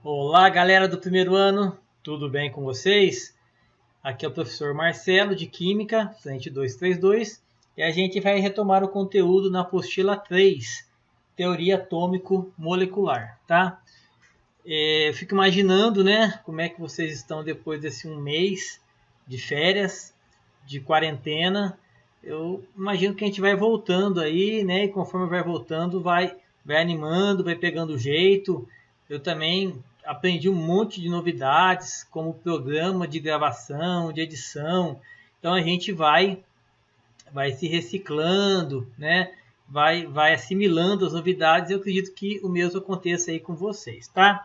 Olá, galera do primeiro ano, tudo bem com vocês? Aqui é o professor Marcelo de Química, frente 232, e a gente vai retomar o conteúdo na apostila 3, Teoria Atômico-Molecular, tá? Eu fico imaginando, né, como é que vocês estão depois desse um mês de férias, de quarentena. Eu imagino que a gente vai voltando aí, né, e conforme vai voltando, vai animando, vai pegando o jeito. Eu também aprendi um monte de novidades, como programa de gravação, de edição. Então a gente vai se reciclando, né? Vai assimilando as novidades. Eu acredito que o mesmo aconteça aí com vocês, tá?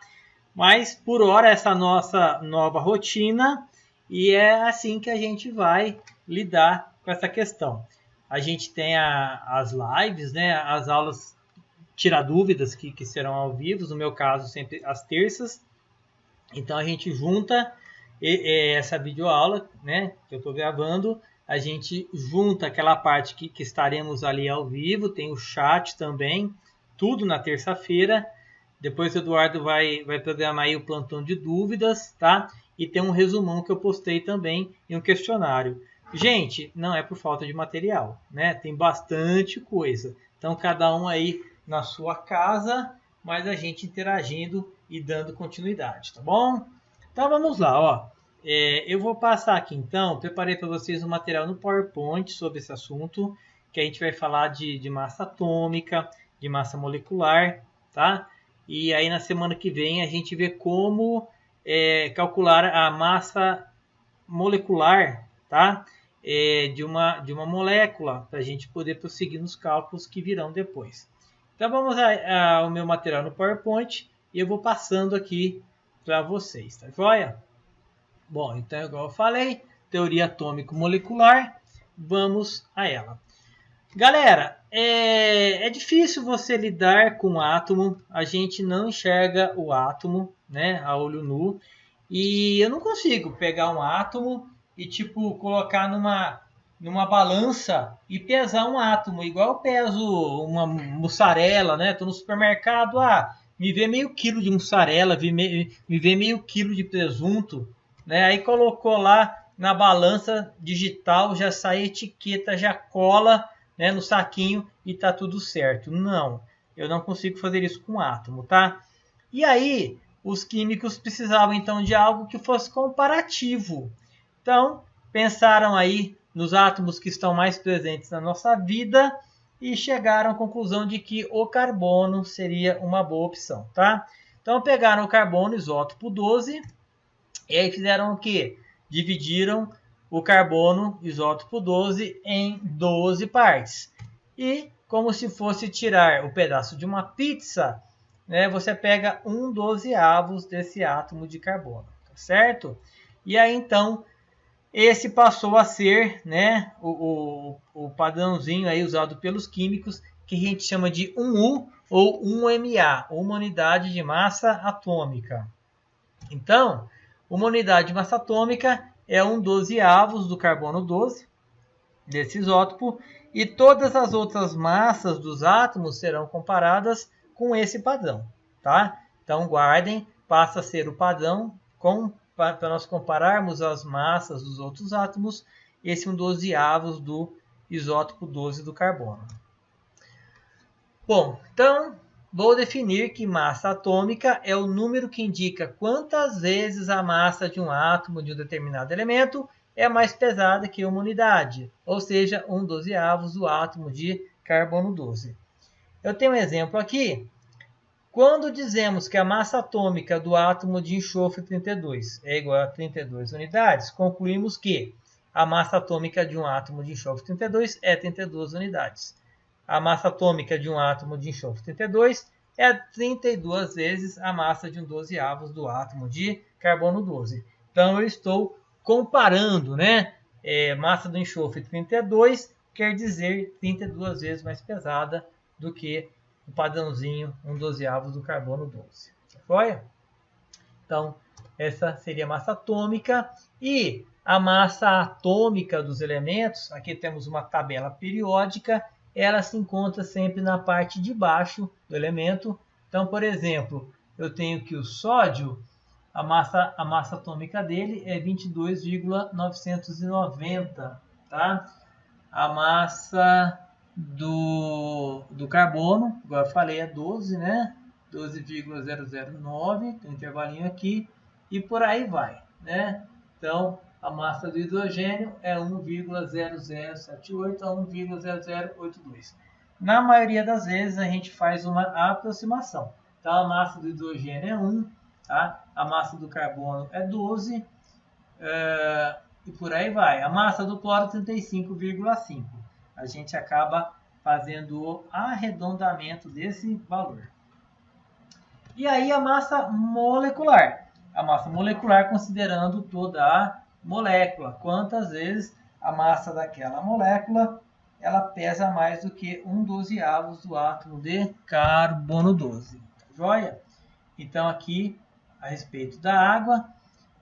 Mas por hora essa nossa nova rotina e é assim que a gente vai lidar com essa questão. A gente tem as lives, né? As aulas tirar dúvidas que serão ao vivo, no meu caso sempre às terças. Então a gente junta essa videoaula, né, que eu estou gravando, a gente junta aquela parte que estaremos ali ao vivo, tem o chat também, tudo na terça-feira. Depois o Eduardo vai programar aí o plantão de dúvidas, tá? E tem um resumão que eu postei também em um questionário. Gente, não é por falta de material, né? Tem bastante coisa. Então cada um aí na sua casa, mas a gente interagindo e dando continuidade, tá bom? Então vamos lá, ó. Eu vou passar aqui então, preparei para vocês um material no PowerPoint sobre esse assunto, que a gente vai falar de massa atômica, de massa molecular, tá? E aí na semana que vem a gente vê como calcular a massa molecular, tá? De uma molécula, para a gente poder prosseguir nos cálculos que virão depois. Então vamos ao meu material no PowerPoint e eu vou passando aqui para vocês, tá joia? Bom, então igual eu falei, teoria atômico-molecular, vamos a ela. Galera, é difícil você lidar com o átomo, a gente não enxerga o átomo, né, a olho nu, e eu não consigo pegar um átomo e tipo colocar numa balança e pesar um átomo, igual eu peso uma mussarela, né? Tô no supermercado, me vê meio quilo de mussarela, me vê meio quilo de presunto, né? Aí colocou lá na balança digital, já sai a etiqueta, já cola, né, no saquinho e tá tudo certo. Não, eu não consigo fazer isso com átomo, tá? E aí, os químicos precisavam então de algo que fosse comparativo. Então, pensaram aí nos átomos que estão mais presentes na nossa vida e chegaram à conclusão de que o carbono seria uma boa opção, tá? Então, pegaram o carbono, isótopo 12, e aí fizeram o quê? Dividiram o carbono, isótopo 12, em 12 partes. E, como se fosse tirar o pedaço de uma pizza, né, você pega 1/12 desse átomo de carbono, tá certo? E aí, então, esse passou a ser, né, o padrãozinho aí usado pelos químicos, que a gente chama de 1U ou 1MA, uma unidade de massa atômica. Então, uma unidade de massa atômica é 1/12 do carbono 12, desse isótopo, e todas as outras massas dos átomos serão comparadas com esse padrão, tá? Então, guardem, passa a ser o padrão para nós compararmos as massas dos outros átomos, esse 1/12 do isótopo 12 do carbono. Bom, então vou definir que massa atômica é o número que indica quantas vezes a massa de um átomo de um determinado elemento é mais pesada que uma unidade, ou seja, 1/12 do átomo de carbono 12. Eu tenho um exemplo aqui. Quando dizemos que a massa atômica do átomo de enxofre 32 é igual a 32 unidades, concluímos que a massa atômica de um átomo de enxofre 32 é 32 unidades. A massa atômica de um átomo de enxofre 32 é 32 vezes a massa de 1/12 do átomo de carbono 12. Então eu estou comparando, né? Massa do enxofre 32 quer dizer 32 vezes mais pesada do que o padrãozinho 1/12 do carbono 12. Joia? Então, essa seria a massa atômica. E a massa atômica dos elementos, aqui temos uma tabela periódica, ela se encontra sempre na parte de baixo do elemento. Então, por exemplo, eu tenho que o sódio, a massa atômica dele é 22,990, tá? A massa do carbono, igual eu falei, é 12, né? 12,009, tem um intervalinho aqui, e por aí vai, né? Então, a massa do hidrogênio é 1,0078 a 1,0082. Na maioria das vezes, a gente faz uma aproximação. Então, a massa do hidrogênio é 1, tá? A massa do carbono é 12, e por aí vai. A massa do cloro, 35,5. A gente acaba fazendo o arredondamento desse valor. E aí a massa molecular. A massa molecular considerando toda a molécula. Quantas vezes a massa daquela molécula ela pesa mais do que 1/12 do átomo de carbono 12. Tá joia? Então aqui a respeito da água.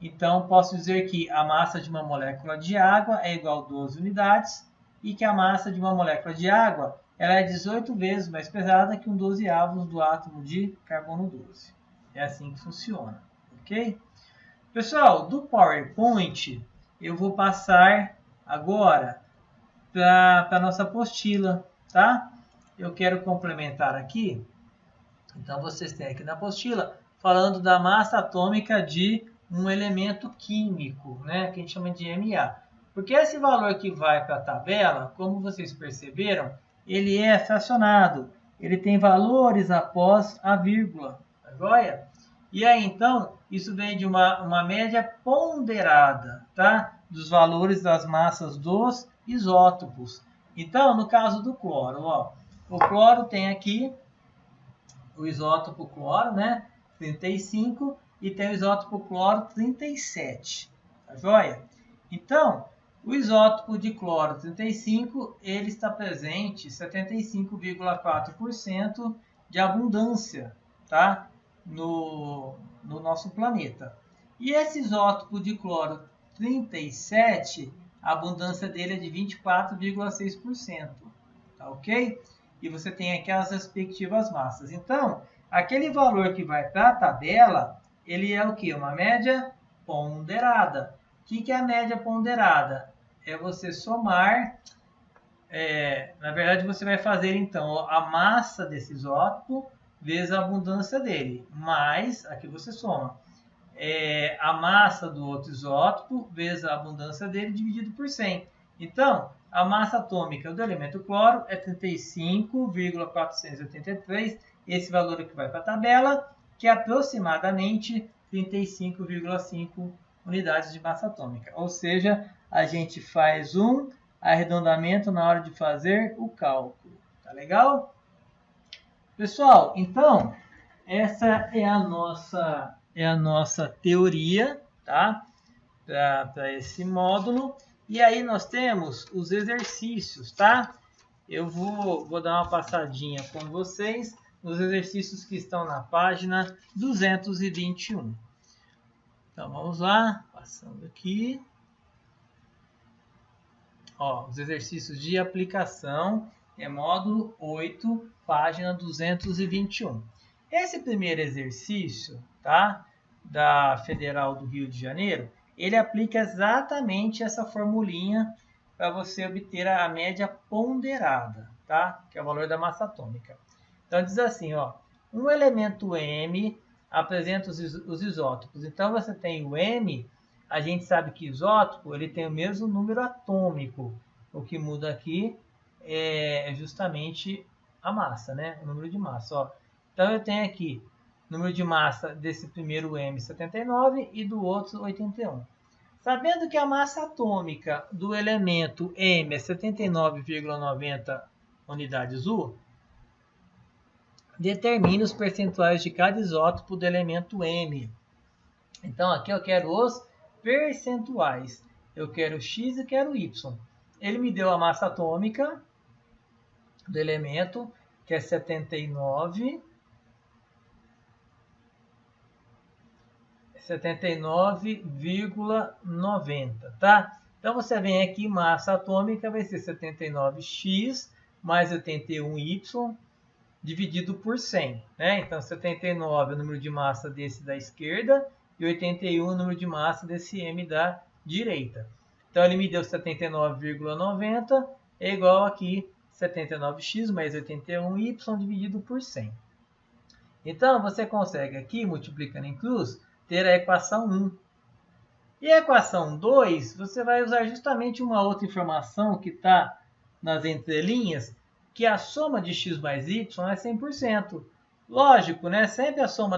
Então posso dizer que a massa de uma molécula de água é igual a 12 unidades. E que a massa de uma molécula de água ela é 18 vezes mais pesada que 1/12 do átomo de carbono 12. É assim que funciona, ok? Pessoal, do PowerPoint eu vou passar agora para a nossa apostila, tá? Eu quero complementar aqui. Então vocês têm aqui na apostila falando da massa atômica de um elemento químico, né? Que a gente chama de Ma. Porque esse valor que vai para a tabela, como vocês perceberam, ele é fracionado. Ele tem valores após a vírgula, tá joia? E aí, então, isso vem de uma média ponderada, tá? Dos valores das massas dos isótopos. Então, no caso do cloro, ó, o cloro tem aqui o isótopo cloro, né? 35, e tem o isótopo cloro 37, tá joia? Então, o isótopo de cloro 35, ele está presente 75,4% de abundância, tá? No nosso planeta. E esse isótopo de cloro 37, a abundância dele é de 24,6%, tá ok? E você tem aqui as respectivas massas. Então, aquele valor que vai para a tabela, ele é o quê? Uma média ponderada. O que é a média ponderada? É você somar, na verdade você vai fazer então a massa desse isótopo vezes a abundância dele, mais, aqui você soma, a massa do outro isótopo vezes a abundância dele dividido por 100. Então, a massa atômica do elemento cloro é 35,483, esse valor que vai para a tabela, que é aproximadamente 35,5 unidades de massa atômica. Ou seja, a gente faz um arredondamento na hora de fazer o cálculo. Tá legal? Pessoal, então, essa é a nossa teoria, tá? Para esse módulo. E aí nós temos os exercícios, tá? Eu vou dar uma passadinha com vocês nos exercícios que estão na página 221. Então vamos lá, passando aqui. Ó, os exercícios de aplicação é módulo 8, página 221. Esse primeiro exercício, tá? Da Federal do Rio de Janeiro, ele aplica exatamente essa formulinha para você obter a média ponderada, tá? Que é o valor da massa atômica. Então diz assim, ó, um elemento M apresenta os isótopos. Então você tem o M, a gente sabe que isótopo ele tem o mesmo número atômico. O que muda aqui é justamente a massa, né? O número de massa, ó. Então eu tenho aqui número de massa desse primeiro M 79 e do outro 81. Sabendo que a massa atômica do elemento M é 79,90 unidades U, determine os percentuais de cada isótopo do elemento M. Então aqui eu quero os percentuais. Eu quero X e quero Y. Ele me deu a massa atômica do elemento, que é 79,90, tá? Então você vem aqui, massa atômica vai ser 79x mais 81Y dividido por 100. Né? Então, 79 é o número de massa desse da esquerda e 81 é o número de massa desse M da direita. Então, ele me deu 79,90 é igual aqui 79x mais 81y dividido por 100. Então, você consegue aqui, multiplicando em cruz, ter a equação 1. E a equação 2, você vai usar justamente uma outra informação que está nas entrelinhas, que a soma de x mais y é 100%. Lógico, né? Sempre a soma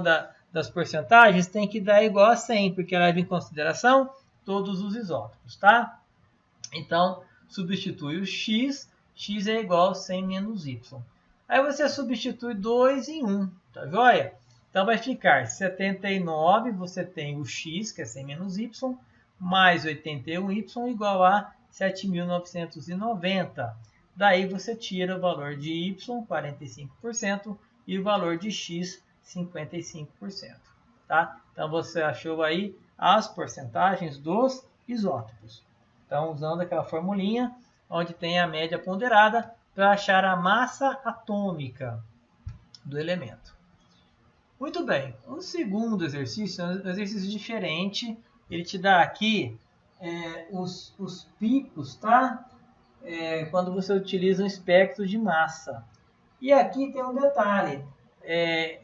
das porcentagens tem que dar igual a 100, porque leva em consideração todos os isótopos, tá? Então, substitui o x é igual a 100 menos y. Aí você substitui 2 em 1, tá joia? Então vai ficar 79, você tem o x, que é 100 menos y, mais 81y igual a 7.990. Daí você tira o valor de y, 45%, e o valor de x, 55%. Tá? Então você achou aí as porcentagens dos isótopos. Então, usando aquela formulinha, onde tem a média ponderada, para achar a massa atômica do elemento. Muito bem, o segundo exercício é um exercício diferente. Ele te dá aqui os picos, tá? Quando você utiliza um espectro de massa. E aqui tem um detalhe.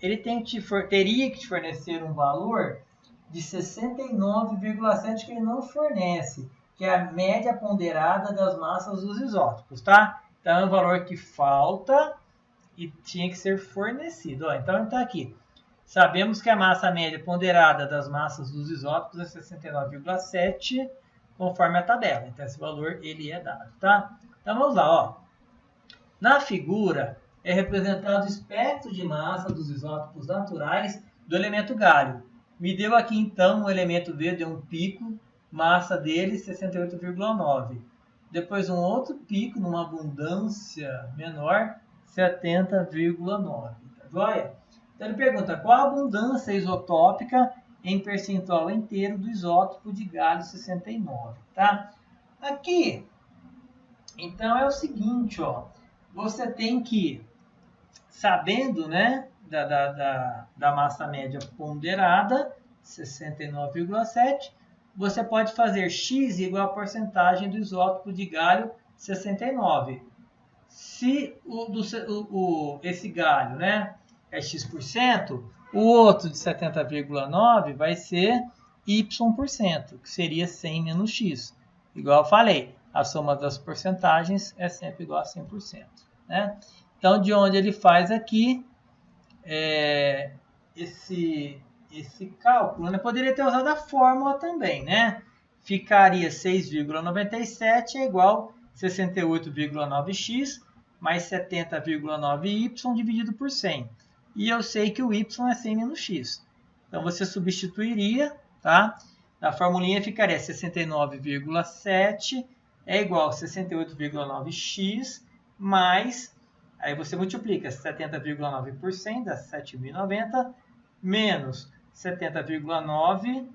Ele teria que te fornecer um valor de 69,7 que ele não fornece, que é a média ponderada das massas dos isótopos, tá? Então é um valor que falta e tinha que ser fornecido. Ó, então está aqui. Sabemos que a massa média ponderada das massas dos isótopos é 69,7, conforme a tabela. Então esse valor ele é dado, tá? Então vamos lá, ó. Na figura é representado o espectro de massa dos isótopos naturais do elemento galho. Me deu aqui então o elemento V, deu um pico, massa dele 68,9. Depois um outro pico numa abundância menor, 70,9. Tá joia? Então ele pergunta qual a abundância isotópica em percentual inteiro do isótopo de galho 69. Tá? Aqui, então é o seguinte, ó, você tem que, sabendo, né, da massa média ponderada, 69,7, você pode fazer x igual a porcentagem do isótopo de galho 69. Se esse galho, né, é x%, o outro de 70,9 vai ser y%, que seria 100 menos x. Igual eu falei, a soma das porcentagens é sempre igual a 100%. Né? Então, de onde ele faz aqui esse cálculo, né? Poderia ter usado a fórmula também, né? Ficaria 6,97 é igual a 68,9x mais 70,9y dividido por 100. E eu sei que o y é 100 menos x. Então, você substituiria, tá? A formulinha ficaria 69,7 é igual a 68,9x mais, aí você multiplica 70,9 por 100, dá 7.090, menos 70,9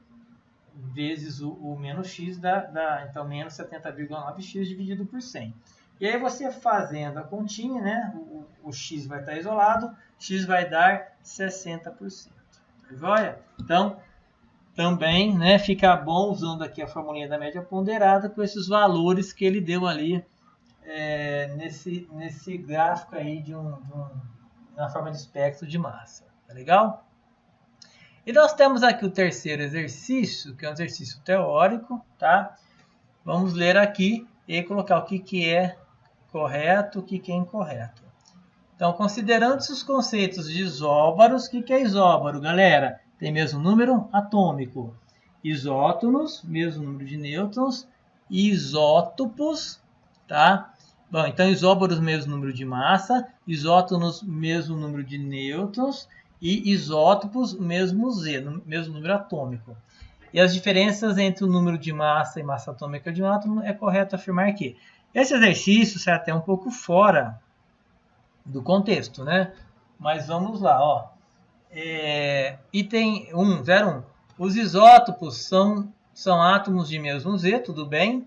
vezes o menos x, dá então menos 70,9x dividido por 100. E aí você fazendo a continha, né, o x vai estar isolado, x vai dar 60%. Tá joia? Então, também, né, fica bom usando aqui a formulinha da média ponderada com esses valores que ele deu ali nesse gráfico aí na forma de espectro de massa. Tá legal? E nós temos aqui o terceiro exercício, que é um exercício teórico, tá? Vamos ler aqui e colocar o que é correto, o que é incorreto. Então, considerando-se os conceitos de isóbaros, o que é isóbaro, galera? Tem mesmo número atômico. Isótonos, mesmo número de nêutrons. Isótopos, tá? Bom, então isóbaros, mesmo número de massa. Isótonos, mesmo número de nêutrons. E isótopos, mesmo Z, mesmo número atômico. E as diferenças entre o número de massa e massa atômica de um átomo é correto afirmar que esse exercício sai até um pouco fora do contexto, né? Mas vamos lá, ó. Item 1.01. Os isótopos são átomos de mesmo Z, tudo bem,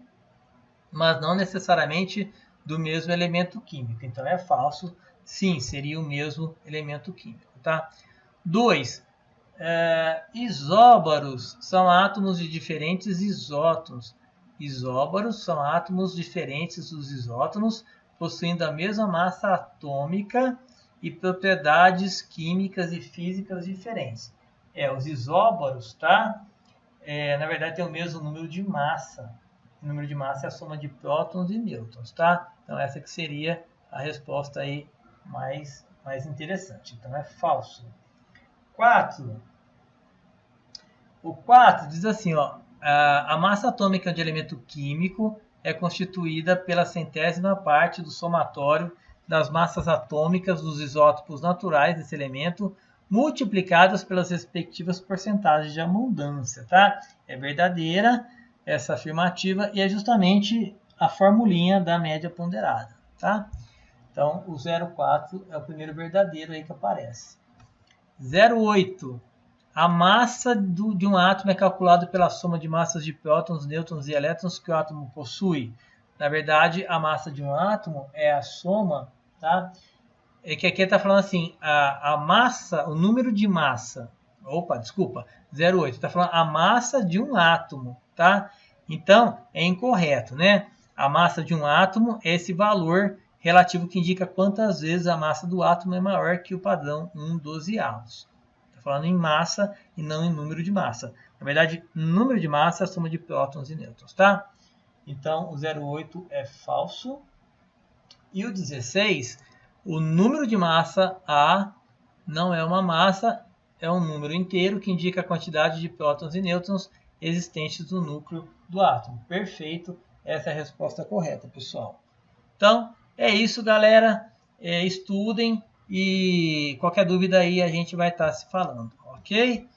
mas não necessariamente do mesmo elemento químico. Então é falso, sim, seria o mesmo elemento químico. Tá? 2. Isóbaros são átomos de diferentes isótons. Isóbaros são átomos diferentes dos isótons, possuindo a mesma massa atômica e propriedades químicas e físicas diferentes. Os isóbaros, tá? Na verdade, tem o mesmo número de massa. O número de massa é a soma de prótons e nêutrons, tá? Então, essa que seria a resposta aí mais interessante. Então, é falso. 4. O 4 diz assim, ó, a massa atômica de elemento químico é constituída pela centésima parte do somatório das massas atômicas dos isótopos naturais desse elemento, multiplicadas pelas respectivas porcentagens de abundância, tá? É verdadeira essa afirmativa e é justamente a formulinha da média ponderada, tá? Então, o 0,4 é o primeiro verdadeiro aí que aparece. 0,8. A massa de um átomo é calculada pela soma de massas de prótons, nêutrons e elétrons que o átomo possui. Na verdade, a massa de um átomo é a soma, tá? É que aqui está falando assim, a massa, o número de massa, 0,8, está falando a massa de um átomo, tá? Então, é incorreto, né? A massa de um átomo é esse valor relativo que indica quantas vezes a massa do átomo é maior que o padrão 1/12avos. Está falando em massa e não em número de massa. Na verdade, número de massa é a soma de prótons e nêutrons, tá? Então, o 0,8 é falso. E o 16, o número de massa A não é uma massa, é um número inteiro que indica a quantidade de prótons e nêutrons existentes no núcleo do átomo. Perfeito, essa é a resposta correta, pessoal. Então, é isso, galera. Estudem e qualquer dúvida aí a gente vai estar se falando, ok?